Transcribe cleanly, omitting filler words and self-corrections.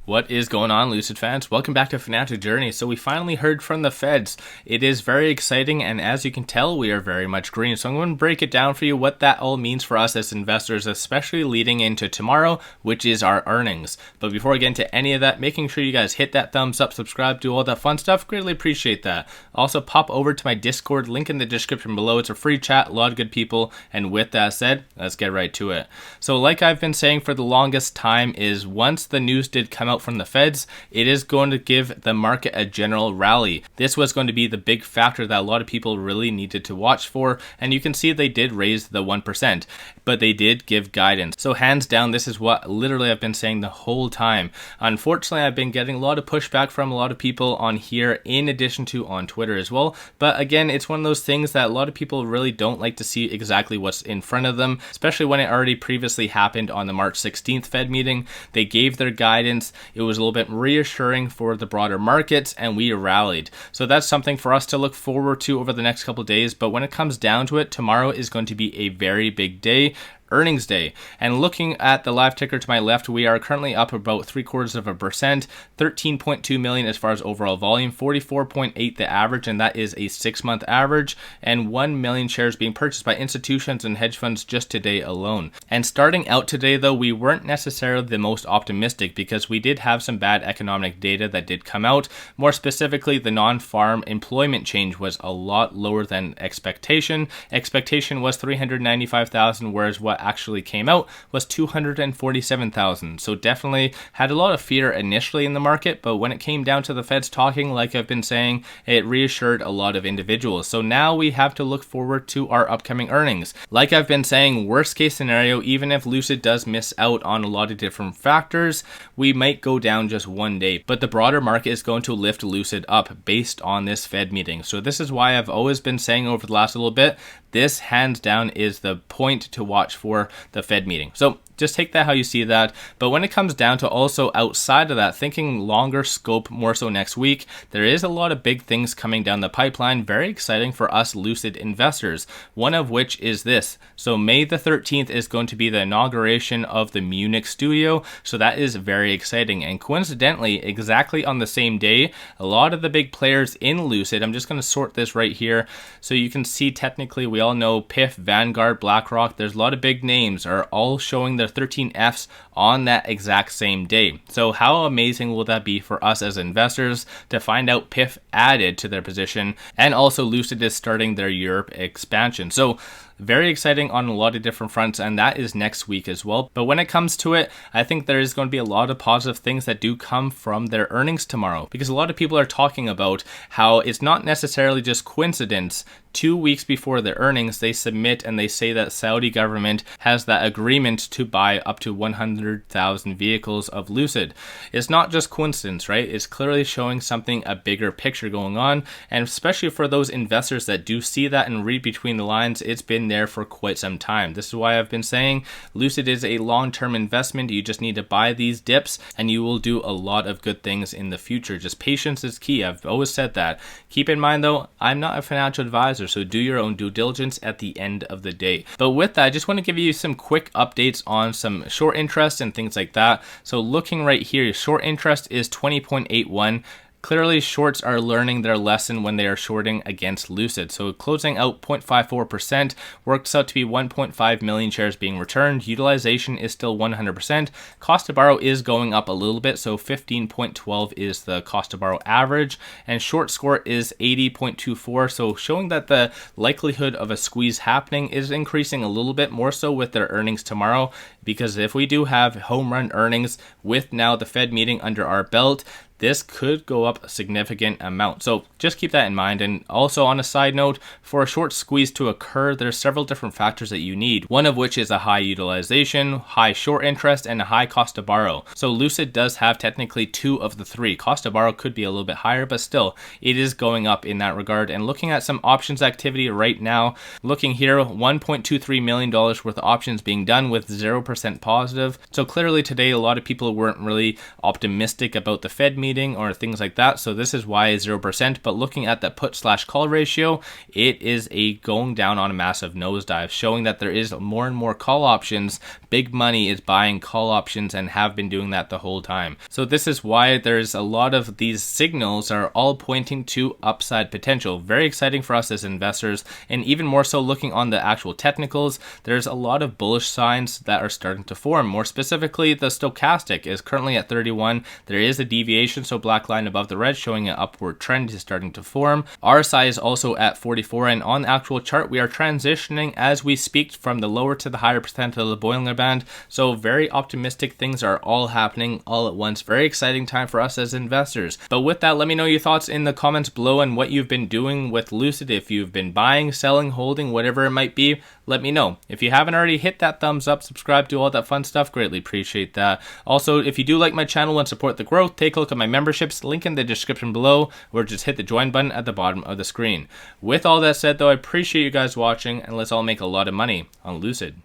What is going on, Lucid fans? Welcome back to Financial Journey. So we finally heard from the feds. It is very exciting, and as you can tell, we are very much green. So I'm going to break it down for you what that all means for us as investors, especially leading into tomorrow, which is our earnings. But before I get into any of that, making sure you guys hit that thumbs up, subscribe, do all that fun stuff. Greatly appreciate that. Also, pop over to my Discord, link in the description below. It's a free chat, a lot of good people. And with that said, let's get right to it. So like I've been saying for the longest time is once the news did come out from the feds, it is going to give the market a general rally. This was going to be the big factor that a lot of people really needed to watch for, and you can see they did raise the 1%, but they did give guidance. So hands down, this is what literally I've been saying the whole time. Unfortunately, I've been getting a lot of pushback from a lot of people on here, in addition to on Twitter as well. But again, it's one of those things that a lot of people really don't like to see exactly what's in front of them, especially when it already previously happened on the March 16th Fed meeting. They gave their guidance. It was a little bit reassuring for the broader markets, and we rallied. So that's something for us to look forward to over the next couple of days. But when it comes down to it, tomorrow is going to be a very big day. Earnings day. And looking at the live ticker to my left, we are currently up about 0.75%, 13.2 million as far as overall volume, 44.8 the average, and that is a 6-month average, and 1 million shares being purchased by institutions and hedge funds just today alone. And starting out today though, we weren't necessarily the most optimistic because we did have some bad economic data that did come out. More specifically, the non-farm employment change was a lot lower than expectation. Expectation was 395,000, whereas what actually came out was 247,000. So definitely had a lot of fear initially in the market, but when it came down to the feds talking, like I've been saying, it reassured a lot of individuals. So now we have to look forward to our upcoming earnings. Like I've been saying, worst case scenario, even if Lucid does miss out on a lot of different factors, we might go down just one day, but the broader market is going to lift Lucid up based on this Fed meeting. So this is why I've always been saying over the last little bit, this hands down is the point to watch for the Fed meeting. So just take that how you see that. But when it comes down to also outside of that, thinking longer scope, more so next week, there is a lot of big things coming down the pipeline. Very exciting for us Lucid investors. One of which is this. So May the 13th is going to be the inauguration of the Munich studio. So that is very exciting. And coincidentally, exactly on the same day, a lot of the big players in Lucid, I'm just going to sort this right here. So you can see technically we all know PIF, Vanguard, BlackRock, there's a lot of big names are all showing their 13Fs on that exact same day. So how amazing will that be for us as investors to find out PIF added to their position, and also Lucid is starting their Europe expansion. So very exciting on a lot of different fronts, and that is next week as well. But when it comes to it, I think there is going to be a lot of positive things that do come from their earnings tomorrow, because a lot of people are talking about how it's not necessarily just coincidence. 2 weeks before the earnings, they submit and they say that Saudi government has that agreement to buy up to 100,000 vehicles of Lucid. It's not just coincidence, right? It's clearly showing something, a bigger picture going on. And especially for those investors that do see that and read between the lines, it's been there for quite some time. This is why I've been saying Lucid is a long-term investment. You just need to buy these dips and you will do a lot of good things in the future. Just patience is key. I've always said that. Keep in mind though, I'm not a financial advisor, so do your own due diligence at the end of the day. But with that, I just want to give you some quick updates on some short interest and things like that. So looking right here, short interest is 20.81. Clearly, shorts are learning their lesson when they are shorting against Lucid. So closing out 0.54% works out to be 1.5 million shares being returned. Utilization is still 100%. Cost to borrow is going up a little bit. So 15.12 is the cost to borrow average. And short score is 80.24. So showing that the likelihood of a squeeze happening is increasing a little bit more so with their earnings tomorrow. Because if we do have home run earnings with now the Fed meeting under our belt, this could go up a significant amount. So just keep that in mind. And also on a side note, for a short squeeze to occur, there's several different factors that you need. One of which is a high utilization, high short interest, and a high cost to borrow. So Lucid does have technically 2 of the 3. Cost to borrow could be a little bit higher, but still it is going up in that regard. And looking at some options activity right now, looking here, $1.23 million worth of options being done with 0% positive. So clearly today, a lot of people weren't really optimistic about the Fed meeting meeting or things like that. So this is why 0%. But looking at the put/call ratio, it is going down on a massive nosedive, showing that there is more and more call options. Big money is buying call options and have been doing that the whole time. So this is why there's a lot of these signals are all pointing to upside potential. Very exciting for us as investors, and even more so looking on the actual technicals, there's a lot of bullish signs that are starting to form. More specifically, the stochastic is currently at 31. There is a deviation, so black line above the red showing an upward trend is starting to form. RSI is also at 44, and on the actual chart we are transitioning as we speak from the lower to the higher percent of the Bollinger Band. So very optimistic things are all happening all at once. Very exciting time for us as investors. But with that, let me know your thoughts in the comments below and what you've been doing with Lucid. If you've been buying, selling, holding, whatever it might be, let me know. If you haven't already, hit that thumbs up, subscribe, do all that fun stuff. Greatly appreciate that. Also, if you do like my channel and support the growth, take a look at my memberships, link in the description below, or just hit the join button at the bottom of the screen. With all that said though, I appreciate you guys watching, and let's all make a lot of money on Lucid.